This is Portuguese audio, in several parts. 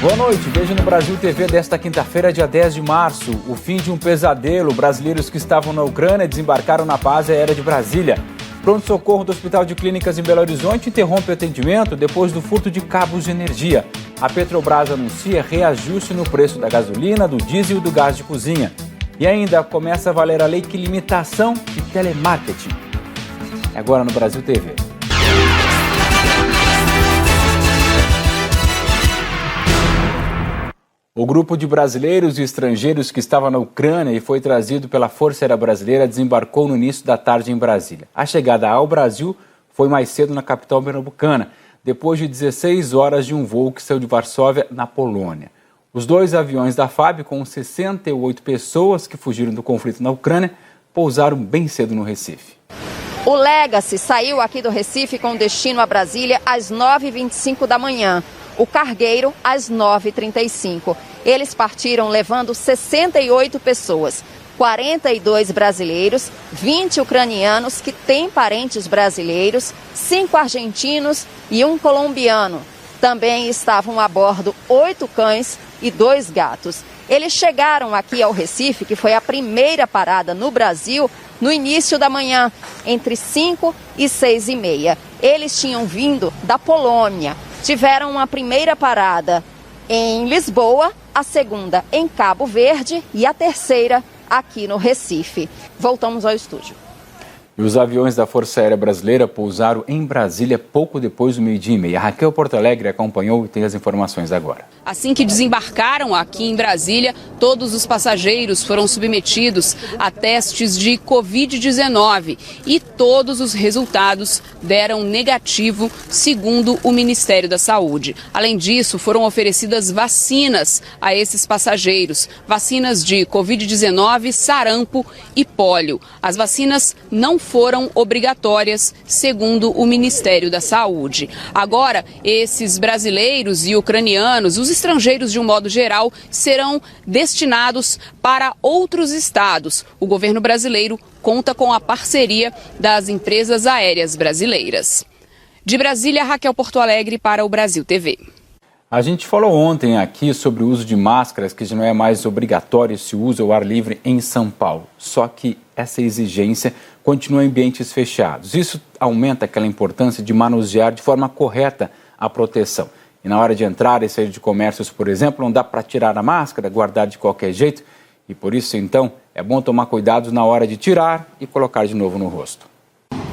Boa noite, veja no Brasil TV desta quinta-feira, dia 10 de março. O fim de um pesadelo. Brasileiros que estavam na Ucrânia desembarcaram na base aérea de Brasília. Pronto-socorro do Hospital de Clínicas em Belo Horizonte interrompe o atendimento depois do furto de cabos de energia. A Petrobras anuncia reajuste no preço da gasolina, do diesel e do gás de cozinha. E ainda começa a valer a lei que limita a ação de telemarketing. Agora no Brasil TV. O grupo de brasileiros e estrangeiros que estava na Ucrânia e foi trazido pela Força Aérea Brasileira desembarcou no início da tarde em Brasília. A chegada ao Brasil foi mais cedo na capital pernambucana, depois de 16 horas de um voo que saiu de Varsóvia, na Polônia. Os dois aviões da FAB, com 68 pessoas que fugiram do conflito na Ucrânia, pousaram bem cedo no Recife. O Legacy saiu aqui do Recife com destino a Brasília às 9h25 da manhã. O Cargueiro às 9h35. Eles partiram levando 68 pessoas, 42 brasileiros, 20 ucranianos que têm parentes brasileiros, 5 argentinos e 1 colombiano. Também estavam a bordo 8 cães e 2 gatos. Eles chegaram aqui ao Recife, que foi a primeira parada no Brasil, no início da manhã, entre 5 e 6h30. Eles tinham vindo da Polônia. Tiveram uma primeira parada em Lisboa, a segunda em Cabo Verde e a terceira aqui no Recife. Voltamos ao estúdio. E os aviões da Força Aérea Brasileira pousaram em Brasília pouco depois do 12h30. A Raquel Porto Alegre acompanhou e tem as informações agora. Assim que desembarcaram aqui em Brasília, todos os passageiros foram submetidos a testes de Covid-19 e todos os resultados deram negativo, segundo o Ministério da Saúde. Além disso, foram oferecidas vacinas a esses passageiros, vacinas de Covid-19, sarampo e pólio. As vacinas não foram obrigatórias, segundo o Ministério da Saúde. Agora, esses brasileiros e ucranianos, os estrangeiros de um modo geral, serão destinados para outros estados. O governo brasileiro conta com a parceria das empresas aéreas brasileiras. De Brasília, Raquel Porto Alegre para o Brasil TV. A gente falou ontem aqui sobre o uso de máscaras, que já não é mais obrigatório se usa ao ar livre em São Paulo. Só que essa exigência continua em ambientes fechados. Isso aumenta aquela importância de manusear de forma correta a proteção. E na hora de entrar e sair de comércios, por exemplo, não dá para tirar a máscara, guardar de qualquer jeito. E por isso, então, é bom tomar cuidado na hora de tirar e colocar de novo no rosto.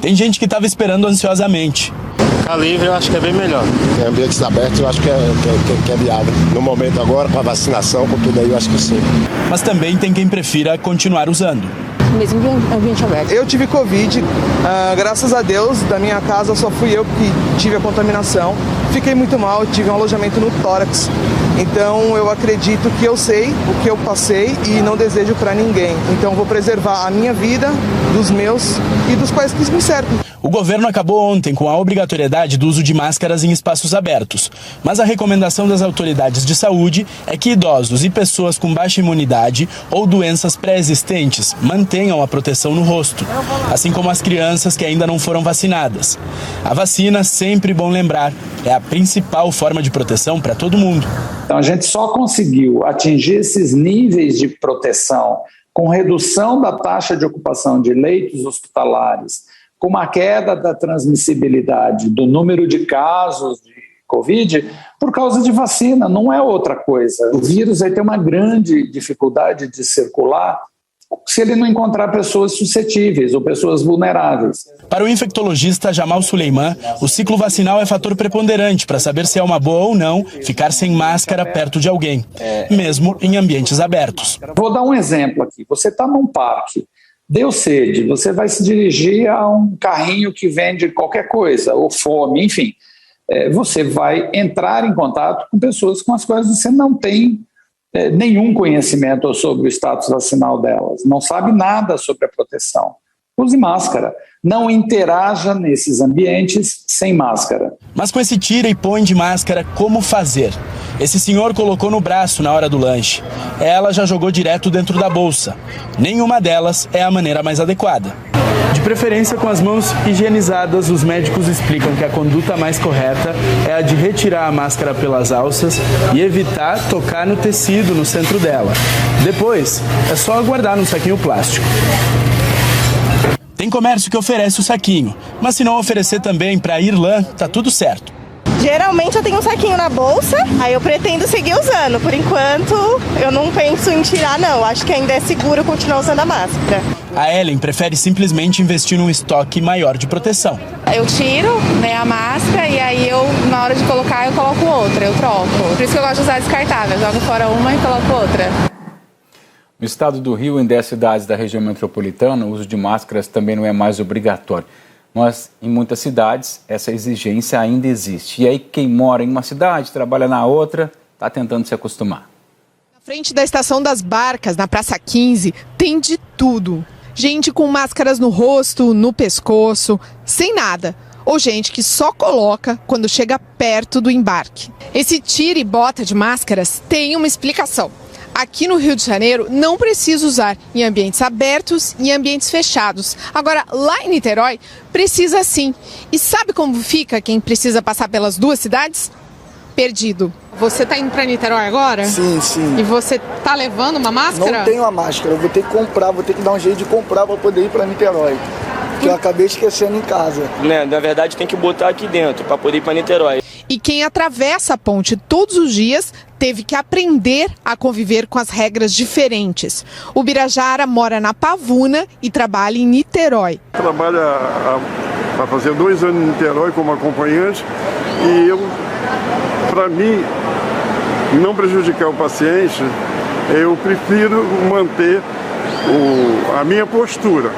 Tem gente que estava esperando ansiosamente. Ficar livre eu acho que é bem melhor. Em ambientes abertos eu acho que é viável. No momento agora, com a vacinação, com tudo aí, eu acho que sim. Mas também tem quem prefira continuar usando. Mesmo ambiente aberto. Eu tive Covid, graças a Deus, da minha casa só fui eu que tive a contaminação. Fiquei muito mal, tive um alojamento no tórax. Então eu acredito que eu sei o que eu passei e não desejo para ninguém. Então vou preservar a minha vida, dos meus e dos pais que me cercam. O governo acabou ontem com a obrigatoriedade do uso de máscaras em espaços abertos. Mas a recomendação das autoridades de saúde é que idosos e pessoas com baixa imunidade ou doenças pré-existentes mantenham a proteção no rosto, assim como as crianças que ainda não foram vacinadas. A vacina, sempre bom lembrar, é a principal forma de proteção para todo mundo. Então a gente só conseguiu atingir esses níveis de proteção com redução da taxa de ocupação de leitos hospitalares, com uma queda da transmissibilidade do número de casos de Covid por causa de vacina, não é outra coisa. O vírus vai ter uma grande dificuldade de circular se ele não encontrar pessoas suscetíveis ou pessoas vulneráveis. Para o infectologista Jamal Suleiman, o ciclo vacinal é fator preponderante para saber se é uma boa ou não ficar sem máscara perto de alguém, mesmo em ambientes abertos. Vou dar um exemplo aqui. Você está num parque, deu sede, você vai se dirigir a um carrinho que vende qualquer coisa, ou fome, enfim. Você vai entrar em contato com pessoas com as quais você não tem nenhum conhecimento sobre o status vacinal delas, não sabe nada sobre a proteção. Use máscara. Não interaja nesses ambientes sem máscara. Mas com esse tira e põe de máscara, como fazer? Esse senhor colocou no braço na hora do lanche. Ela já jogou direto dentro da bolsa. Nenhuma delas é a maneira mais adequada. De preferência com as mãos higienizadas, os médicos explicam que a conduta mais correta é a de retirar a máscara pelas alças e evitar tocar no tecido no centro dela. Depois, é só guardar num saquinho plástico. Tem comércio que oferece o saquinho, mas se não oferecer também para ir lã, tá tudo certo. Geralmente eu tenho um saquinho na bolsa, aí eu pretendo seguir usando. Por enquanto, eu não penso em tirar, não. Acho que ainda é seguro continuar usando a máscara. A Ellen prefere simplesmente investir num estoque maior de proteção. Eu tiro, né, a máscara e aí na hora de colocar, eu coloco outra, eu troco. Por isso que eu gosto de usar descartável. Eu jogo fora uma e coloco outra. No estado do Rio, em 10 cidades da região metropolitana, o uso de máscaras também não é mais obrigatório. Mas em muitas cidades, essa exigência ainda existe. E aí quem mora em uma cidade, trabalha na outra, está tentando se acostumar. Na frente da Estação das Barcas, na Praça 15, tem de tudo. Gente com máscaras no rosto, no pescoço, sem nada. Ou gente que só coloca quando chega perto do embarque. Esse tira e bota de máscaras tem uma explicação. Aqui no Rio de Janeiro não precisa usar em ambientes abertos e em ambientes fechados. Agora, lá em Niterói, precisa sim. E sabe como fica quem precisa passar pelas duas cidades? Perdido. Você está indo para Niterói agora? Sim, sim. E você está levando uma máscara? Não tenho a máscara, eu vou ter que comprar, vou ter que dar um jeito de comprar para poder ir para Niterói. Que eu acabei esquecendo em casa. Na verdade, tem que botar aqui dentro para poder ir para Niterói. E quem atravessa a ponte todos os dias teve que aprender a conviver com as regras diferentes. O Birajara mora na Pavuna e trabalha em Niterói. Trabalha para fazer 2 anos em Niterói como acompanhante e eu, para mim, não prejudicar o paciente, eu prefiro manter a minha postura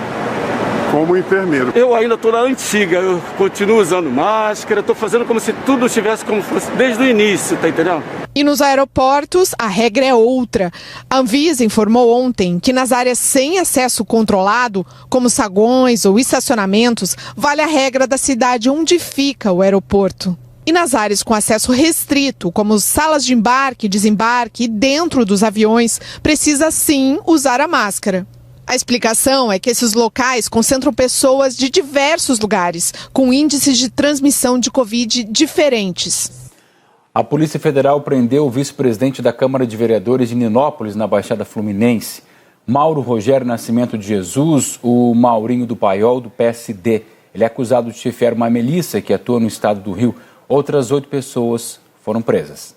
como enfermeiro. Eu ainda estou na antiga, eu continuo usando máscara, estou fazendo como se tudo estivesse como fosse desde o início, tá entendendo? E nos aeroportos, a regra é outra. A Anvisa informou ontem que nas áreas sem acesso controlado, como saguões ou estacionamentos, vale a regra da cidade onde fica o aeroporto. E nas áreas com acesso restrito, como salas de embarque, desembarque e dentro dos aviões, precisa sim usar a máscara. A explicação é que esses locais concentram pessoas de diversos lugares, com índices de transmissão de Covid diferentes. A Polícia Federal prendeu o vice-presidente da Câmara de Vereadores de Ninópolis, na Baixada Fluminense, Mauro Rogério Nascimento de Jesus, o Maurinho do Paiol, do PSD. Ele é acusado de chefiar uma milícia que atua no estado do Rio. Outras 8 pessoas foram presas.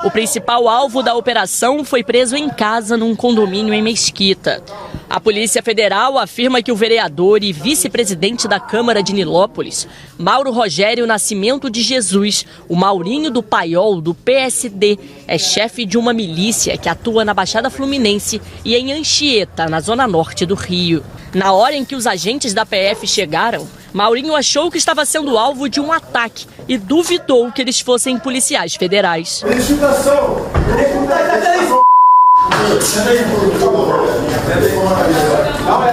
O principal alvo da operação foi preso em casa num condomínio em Mesquita. A Polícia Federal afirma que o vereador e vice-presidente da Câmara de Nilópolis, Mauro Rogério Nascimento de Jesus, o Maurinho do Paiol, do PSD, é chefe de uma milícia que atua na Baixada Fluminense e em Anchieta, na zona norte do Rio. Na hora em que os agentes da PF chegaram, Maurinho achou que estava sendo alvo de um ataque e duvidou que eles fossem policiais federais.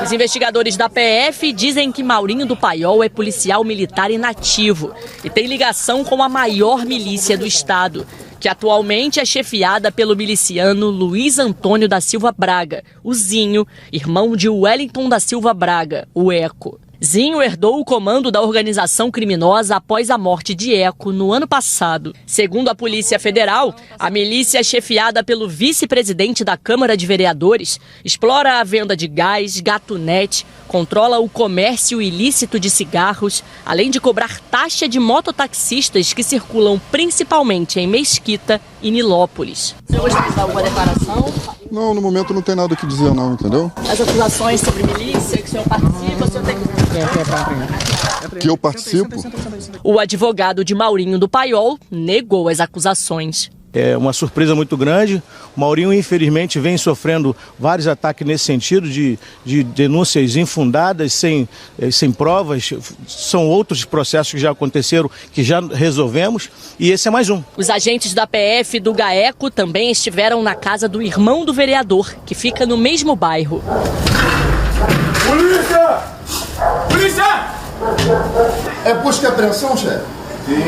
Os investigadores da PF dizem que Maurinho do Paiol é policial militar inativo e tem ligação com a maior milícia do estado, que atualmente é chefiada pelo miliciano Luiz Antônio da Silva Braga, o Zinho, irmão de Wellington da Silva Braga, o Eco. Zinho herdou o comando da organização criminosa após a morte de Eco no ano passado. Segundo a Polícia Federal, a milícia chefiada pelo vice-presidente da Câmara de Vereadores explora a venda de gás, gatunete, controla o comércio ilícito de cigarros, além de cobrar taxa de mototaxistas que circulam principalmente em Mesquita e Nilópolis. Você gostaria de dar alguma declaração? Não, no momento não tem nada o que dizer não, entendeu? As acusações sobre milícia que o senhor participa, o senhor tem que eu participo? O advogado de Maurinho do Paiol negou as acusações. É uma surpresa muito grande. O Maurinho, infelizmente, vem sofrendo vários ataques nesse sentido, de denúncias infundadas, sem provas. São outros processos que já aconteceram, que já resolvemos, e esse é mais um. Os agentes da PF do GAECO também estiveram na casa do irmão do vereador, que fica no mesmo bairro. Polícia! Polícia! É busca e apreensão, chefe? Sim.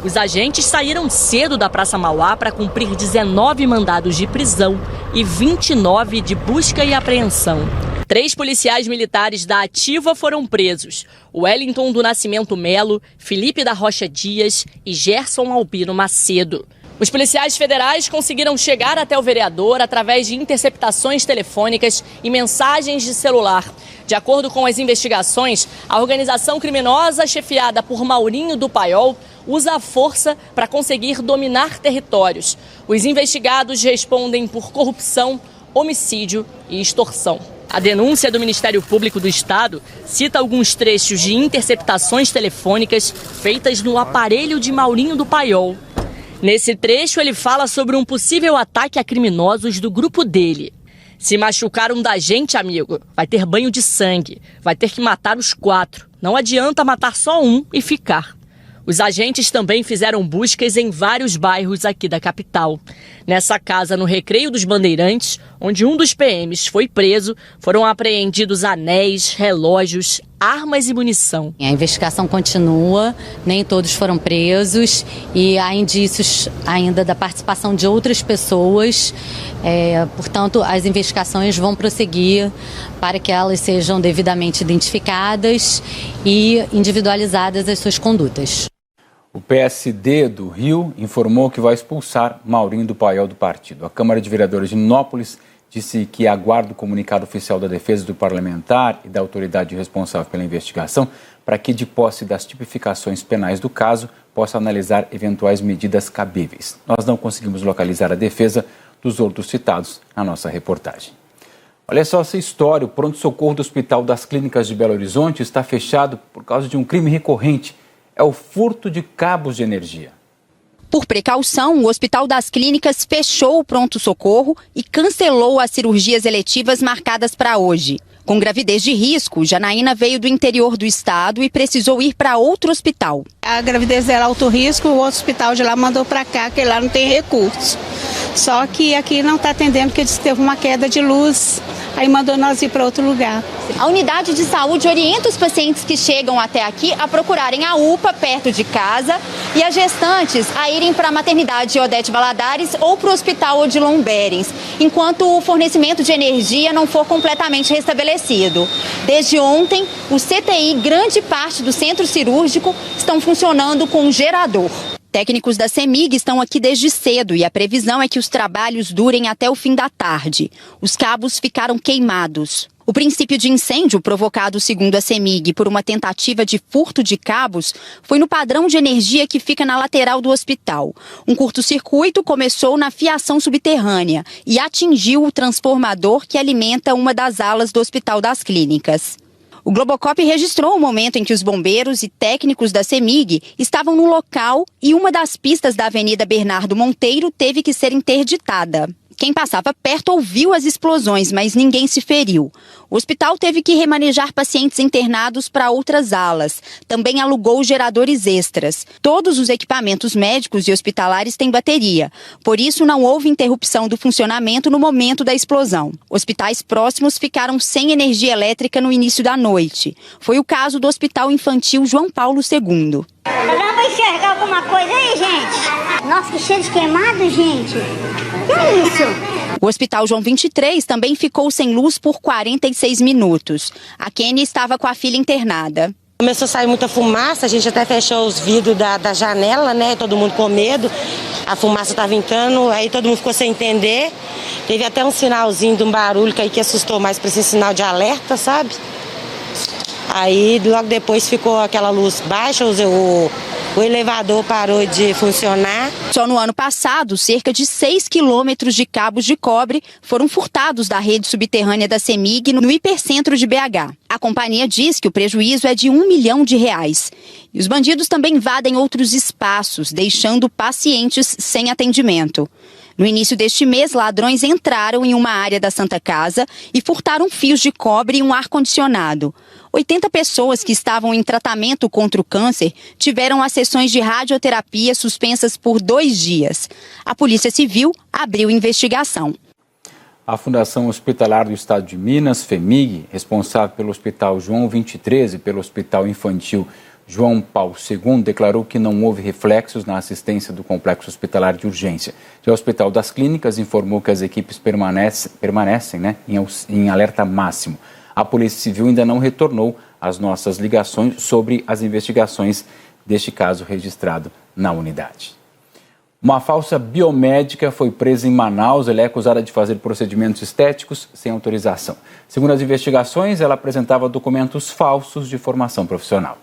Os agentes saíram cedo da Praça Mauá para cumprir 19 mandados de prisão e 29 de busca e apreensão. 3 policiais militares da Ativa foram presos: Wellington do Nascimento Melo, Felipe da Rocha Dias e Gerson Albino Macedo. Os policiais federais conseguiram chegar até o vereador através de interceptações telefônicas e mensagens de celular. De acordo com as investigações, a organização criminosa chefiada por Maurinho do Paiol usa a força para conseguir dominar territórios. Os investigados respondem por corrupção, homicídio e extorsão. A denúncia do Ministério Público do Estado cita alguns trechos de interceptações telefônicas feitas no aparelho de Maurinho do Paiol. Nesse trecho, ele fala sobre um possível ataque a criminosos do grupo dele. Se machucar um da gente, amigo, vai ter banho de sangue. Vai ter que matar os 4. Não adianta matar só um e ficar. Os agentes também fizeram buscas em vários bairros aqui da capital. Nessa casa no Recreio dos Bandeirantes, onde um dos PMs foi preso, foram apreendidos anéis, relógios, armas e munição. A investigação continua, nem todos foram presos e há indícios ainda da participação de outras pessoas. Portanto, as investigações vão prosseguir para que elas sejam devidamente identificadas e individualizadas as suas condutas. O PSD do Rio informou que vai expulsar Maurinho do Paiol do partido. A Câmara de Vereadores de Nilópolis disse que aguarda o comunicado oficial da defesa do parlamentar e da autoridade responsável pela investigação para que, de posse das tipificações penais do caso, possa analisar eventuais medidas cabíveis. Nós não conseguimos localizar a defesa dos outros citados na nossa reportagem. Olha só essa história: o pronto-socorro do Hospital das Clínicas de Belo Horizonte está fechado por causa de um crime recorrente. É o furto de cabos de energia. Por precaução, o Hospital das Clínicas fechou o pronto-socorro e cancelou as cirurgias eletivas marcadas para hoje. Com gravidez de risco, Janaína veio do interior do estado e precisou ir para outro hospital. A gravidez dela é alto risco, o outro hospital de lá mandou para cá, que lá não tem recurso. Só que aqui não está atendendo, porque disse que teve uma queda de luz, aí mandou nós ir para outro lugar. A unidade de saúde orienta os pacientes que chegam até aqui a procurarem a UPA perto de casa e as gestantes a irem para a maternidade Odete Valadares ou para o hospital Odilon Berens, enquanto o fornecimento de energia não for completamente restabelecido. Desde ontem, o CTI, grande parte do centro cirúrgico, estão funcionando com gerador. Técnicos da CEMIG estão aqui desde cedo e a previsão é que os trabalhos durem até o fim da tarde. Os cabos ficaram queimados. O princípio de incêndio provocado, segundo a CEMIG, por uma tentativa de furto de cabos foi no padrão de energia que fica na lateral do hospital. Um curto-circuito começou na fiação subterrânea e atingiu o transformador que alimenta uma das alas do Hospital das Clínicas. O Globocop registrou o momento em que os bombeiros e técnicos da CEMIG estavam no local e uma das pistas da Avenida Bernardo Monteiro teve que ser interditada. Quem passava perto ouviu as explosões, mas ninguém se feriu. O hospital teve que remanejar pacientes internados para outras alas. Também alugou geradores extras. Todos os equipamentos médicos e hospitalares têm bateria. Por isso, não houve interrupção do funcionamento no momento da explosão. Hospitais próximos ficaram sem energia elétrica no início da noite. Foi o caso do Hospital Infantil João Paulo II. Dá pra enxergar alguma coisa aí, gente? Nossa, que cheiro de queimado, gente. Que é isso? O Hospital João 23 também ficou sem luz por 46 minutos. A Kenny estava com a filha internada. Começou a sair muita fumaça, a gente até fechou os vidros da janela, né? Todo mundo com medo. A fumaça estava entrando, aí todo mundo ficou sem entender. Teve até um sinalzinho de um barulho que assustou mais para esse sinal de alerta, sabe? Aí logo depois ficou aquela luz baixa, o elevador parou de funcionar. Só no ano passado, cerca de 6 quilômetros de cabos de cobre foram furtados da rede subterrânea da CEMIG no hipercentro de BH. A companhia diz que o prejuízo é de R$1 milhão. E os bandidos também invadem outros espaços, deixando pacientes sem atendimento. No início deste mês, ladrões entraram em uma área da Santa Casa e furtaram fios de cobre e um ar-condicionado. 80 pessoas que estavam em tratamento contra o câncer tiveram as sessões de radioterapia suspensas por 2 dias. A Polícia Civil abriu investigação. A Fundação Hospitalar do Estado de Minas, FEMIG, responsável pelo Hospital João 23 e pelo Hospital Infantil João Paulo II declarou que não houve reflexos na assistência do complexo hospitalar de urgência. Já o Hospital das Clínicas informou que as equipes permanecem em alerta máximo. A Polícia Civil ainda não retornou às nossas ligações sobre as investigações deste caso registrado na unidade. Uma falsa biomédica foi presa em Manaus. Ela é acusada de fazer procedimentos estéticos sem autorização. Segundo as investigações, ela apresentava documentos falsos de formação profissional.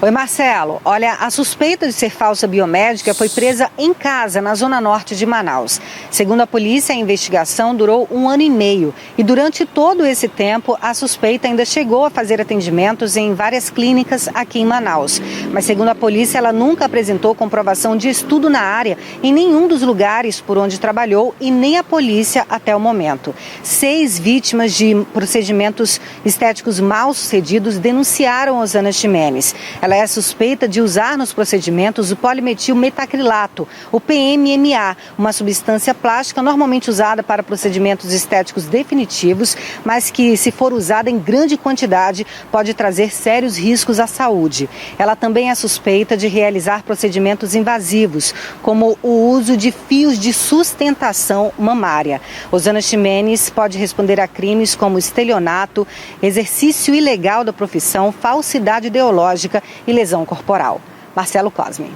Oi, Marcelo. Olha, a suspeita de ser falsa biomédica foi presa em casa, na zona norte de Manaus. Segundo a polícia, a investigação durou 1 ano e meio. E durante todo esse tempo, a suspeita ainda chegou a fazer atendimentos em várias clínicas aqui em Manaus. Mas, segundo a polícia, ela nunca apresentou comprovação de estudo na área em nenhum dos lugares por onde trabalhou e nem a polícia até o momento. 6 vítimas de procedimentos estéticos mal sucedidos denunciaram Osana Ximenes. Ela é suspeita de usar nos procedimentos o polimetilmetacrilato, o PMMA, uma substância plástica normalmente usada para procedimentos estéticos definitivos, mas que, se for usada em grande quantidade, pode trazer sérios riscos à saúde. Ela também é suspeita de realizar procedimentos invasivos, como o uso de fios de sustentação mamária. Osana Ximenes pode responder a crimes como estelionato, exercício ilegal da profissão, falsidade ideológica e lesão corporal. Marcelo Cosme.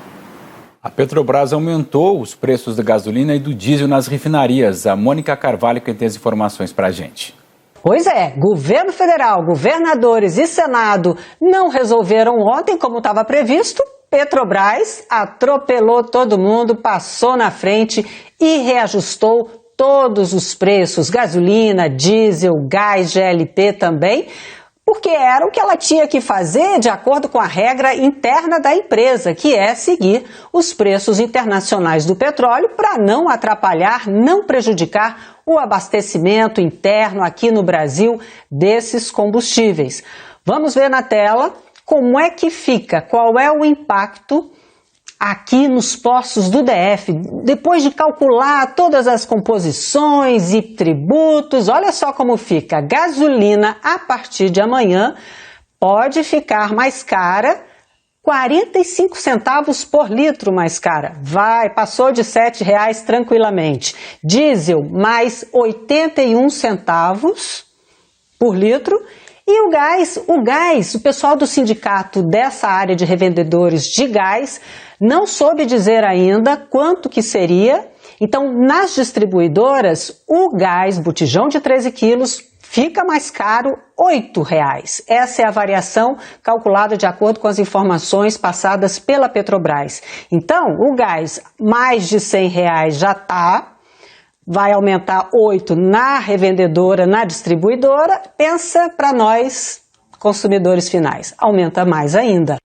A Petrobras aumentou os preços da gasolina e do diesel nas refinarias. A Mônica Carvalho quem tem as informações para a gente. Pois é, governo federal, governadores e Senado não resolveram ontem como estava previsto. Petrobras atropelou todo mundo, passou na frente e reajustou todos os preços, gasolina, diesel, gás, GLP também, porque era o que ela tinha que fazer de acordo com a regra interna da empresa, que é seguir os preços internacionais do petróleo para não atrapalhar, não prejudicar o abastecimento interno aqui no Brasil desses combustíveis. Vamos ver na tela como é que fica, qual é o impacto aqui nos postos do DF, depois de calcular todas as composições e tributos. Olha só como fica. Gasolina, a partir de amanhã, pode ficar mais cara, 45 centavos por litro mais cara. Passou de R$ 7,00 tranquilamente. Diesel, mais 81 centavos por litro. E o gás, o pessoal do sindicato dessa área de revendedores de gás não soube dizer ainda quanto que seria. Então, nas distribuidoras, o gás, botijão de 13 quilos, fica mais caro, R$ 8,00. Essa é a variação calculada de acordo com as informações passadas pela Petrobras. Então, o gás mais de R$ 100,00 já vai aumentar 8 na revendedora, na distribuidora. Pensa para nós, consumidores finais, aumenta mais ainda.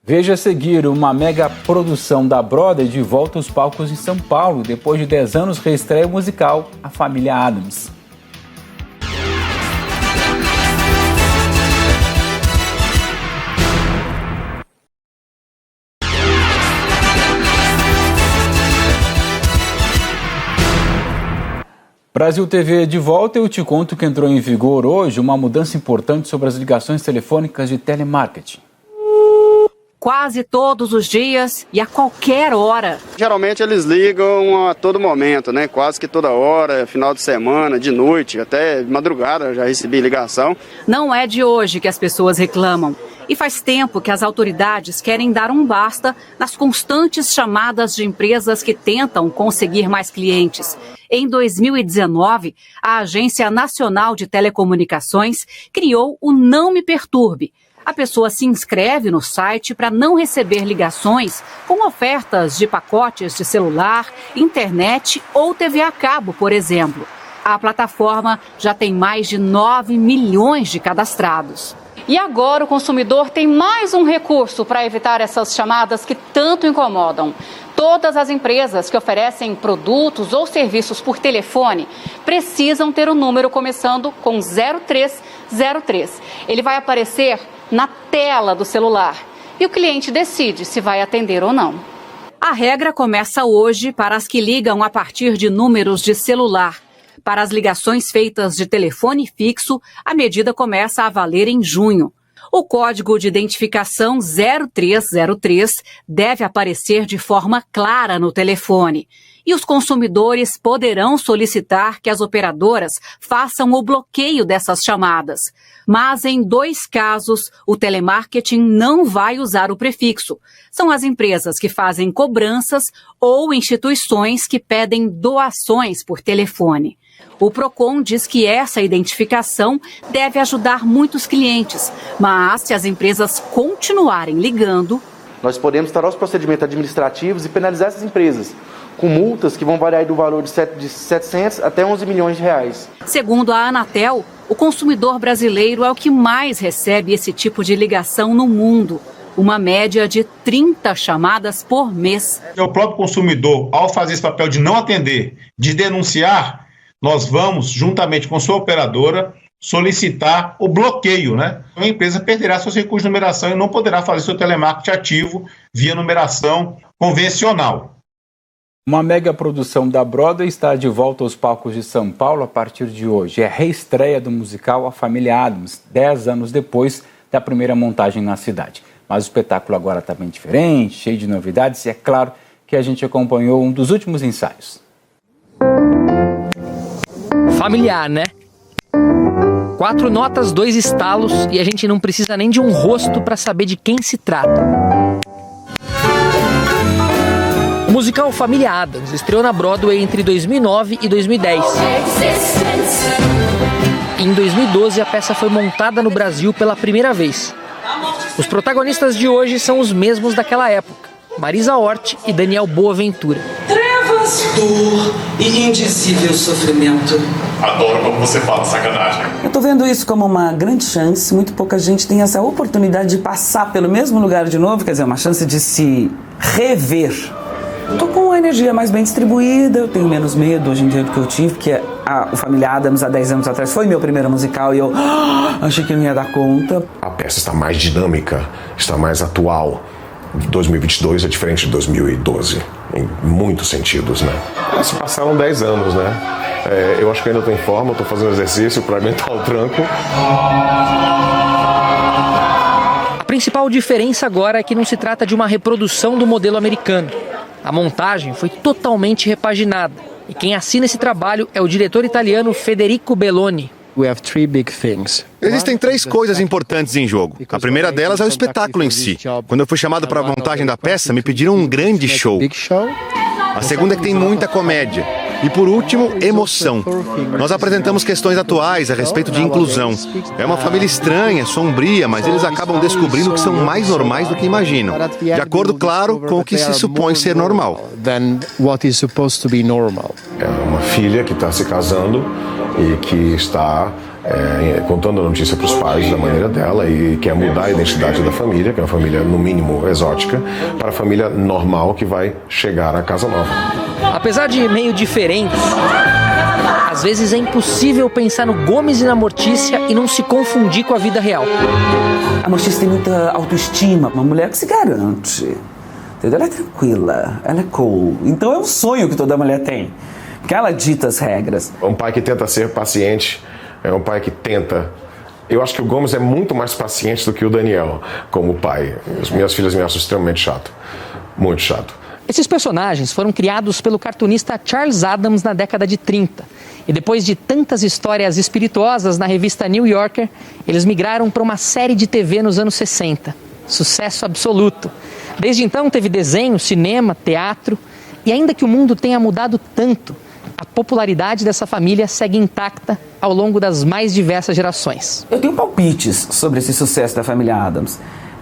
Veja a seguir uma mega produção da Broadway de volta aos palcos em São Paulo. Depois de 10 anos, reestreia o musical A Família Addams. Brasil TV de volta, eu te conto que entrou em vigor hoje uma mudança importante sobre as ligações telefônicas de telemarketing. Quase todos os dias e a qualquer hora. Geralmente eles ligam a todo momento, né? Quase que toda hora, final de semana, de noite, até madrugada eu já recebi ligação. Não é de hoje que as pessoas reclamam. E faz tempo que as autoridades querem dar um basta nas constantes chamadas de empresas que tentam conseguir mais clientes. Em 2019, a Agência Nacional de Telecomunicações criou o Não Me Perturbe. A pessoa se inscreve no site para não receber ligações com ofertas de pacotes de celular, internet ou TV a cabo, por exemplo. A plataforma já tem mais de 9 milhões de cadastrados. E agora o consumidor tem mais um recurso para evitar essas chamadas que tanto incomodam. Todas as empresas que oferecem produtos ou serviços por telefone precisam ter um número começando com 0303. Ele vai aparecer na tela do celular e o cliente decide se vai atender ou não. A regra começa hoje para as que ligam a partir de números de celular. Para as ligações feitas de telefone fixo, a medida começa a valer em junho. O código de identificação 0303 deve aparecer de forma clara no telefone. E os consumidores poderão solicitar que as operadoras façam o bloqueio dessas chamadas. Mas em 2 casos, o telemarketing não vai usar o prefixo. São as empresas que fazem cobranças ou instituições que pedem doações por telefone. O Procon diz que essa identificação deve ajudar muitos clientes, mas se as empresas continuarem ligando... Nós podemos instaurar os procedimentos administrativos e penalizar essas empresas, com multas que vão variar do valor de 700 até 11 milhões de reais. Segundo a Anatel, o consumidor brasileiro é o que mais recebe esse tipo de ligação no mundo. Uma média de 30 chamadas por mês. O próprio consumidor, ao fazer esse papel de não atender, de denunciar, nós vamos, juntamente com sua operadora, solicitar o bloqueio, né? A empresa perderá seus recursos de numeração e não poderá fazer seu telemarketing ativo via numeração convencional. Uma mega produção da Broadway está de volta aos palcos de São Paulo a partir de hoje. É a reestreia do musical A Família Addams, 10 anos depois da primeira montagem na cidade. Mas o espetáculo agora está bem diferente, cheio de novidades, e é claro que a gente acompanhou um dos últimos ensaios. Familiar, né? 4 notas, 2 estalos e a gente não precisa nem de um rosto para saber de quem se trata. O musical Família Addams estreou na Broadway entre 2009 e 2010. Em 2012, a peça foi montada no Brasil pela primeira vez. Os protagonistas de hoje são os mesmos daquela época, Marisa Hort e Daniel Boaventura. Trevas, dor e indizível sofrimento. Adoro como você fala, sacanagem. Eu tô vendo isso como uma grande chance. Muito pouca gente tem essa oportunidade de passar pelo mesmo lugar de novo, quer dizer, uma chance de se rever. Tô com a energia mais bem distribuída, eu tenho menos medo hoje em dia do que eu tive, porque o Família Addams há 10 anos atrás foi meu primeiro musical e eu achei que não ia dar conta. A peça está mais dinâmica, está mais atual. 2022 é diferente de 2012, em muitos sentidos, né? Se passaram 10 anos, né? Eu acho que ainda estou em forma, estou fazendo exercício para aguentar o tranco. A principal diferença agora é que não se trata de uma reprodução do modelo americano. A montagem foi totalmente repaginada. E quem assina esse trabalho é o diretor italiano Federico Belloni. Existem 3 coisas importantes em jogo. A primeira delas é o espetáculo em si. Quando eu fui chamado para a montagem da peça, me pediram um grande show. A segunda é que tem muita comédia. E por último, emoção. Nós apresentamos questões atuais a respeito de inclusão. É uma família estranha, sombria, mas eles acabam descobrindo que são mais normais do que imaginam. De acordo, claro, com o que se supõe ser normal. É uma filha que está se casando e que está contando a notícia para os pais da maneira dela e quer mudar a identidade da família, que é uma família no mínimo exótica, para a família normal que vai chegar à casa nova. Apesar de meio diferentes, às vezes é impossível pensar no Gomes e na Mortícia e não se confundir com a vida real. A Mortícia tem muita autoestima, uma mulher que se garante. Ela é tranquila, ela é cool. Então é um sonho que toda mulher tem, porque ela dita as regras. Um pai que tenta ser paciente, é um pai que tenta. Eu acho que o Gomes é muito mais paciente do que o Daniel como pai. As minhas filhas me acham extremamente chato, muito chato. Esses personagens foram criados pelo cartunista Charles Addams na década de 30. E depois de tantas histórias espirituosas na revista New Yorker, eles migraram para uma série de TV nos anos 60. Sucesso absoluto. Desde então teve desenho, cinema, teatro. E ainda que o mundo tenha mudado tanto, a popularidade dessa família segue intacta ao longo das mais diversas gerações. Eu tenho palpites sobre esse sucesso da família Addams.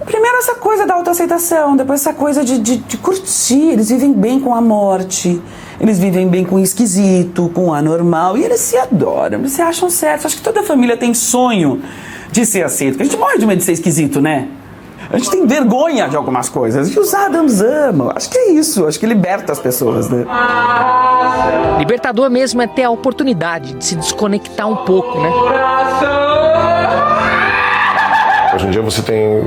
Primeiro essa coisa da autoaceitação, depois essa coisa de curtir. Eles vivem bem com a morte, eles vivem bem com o esquisito, com o anormal, e eles se adoram, eles se acham certos. Acho que toda família tem sonho de ser aceito, porque a gente morre de medo de ser esquisito, né? A gente tem vergonha de algumas coisas, e os Addams amam. Acho que é isso, acho que liberta as pessoas, né? Libertador mesmo é ter a oportunidade de se desconectar um pouco, né? Hoje em dia você tem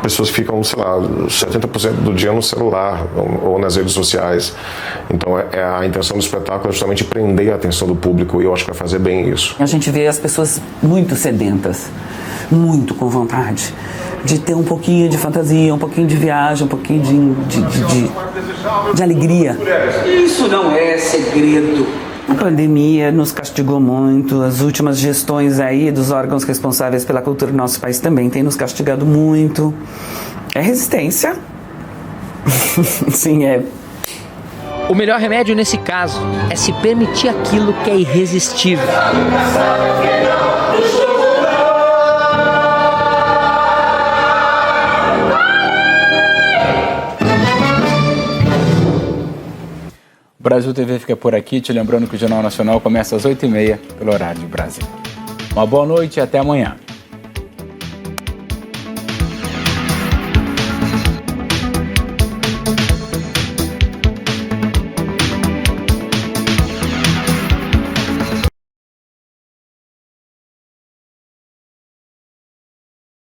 pessoas que ficam, sei lá, 70% do dia no celular ou nas redes sociais. Então a intenção do espetáculo é justamente prender a atenção do público e eu acho que vai fazer bem isso. A gente vê as pessoas muito sedentas muito com vontade de ter um pouquinho de fantasia, um pouquinho de viagem, um pouquinho de alegria. Isso não é segredo. A pandemia nos castigou muito, as últimas gestões aí dos órgãos responsáveis pela cultura do nosso país também têm nos castigado muito. É resistência. Sim, é. O melhor remédio nesse caso é se permitir aquilo que é irresistível. O Brasil TV fica por aqui, te lembrando que o Jornal Nacional começa às 8h30 pelo horário de Brasília. Uma boa noite e até amanhã.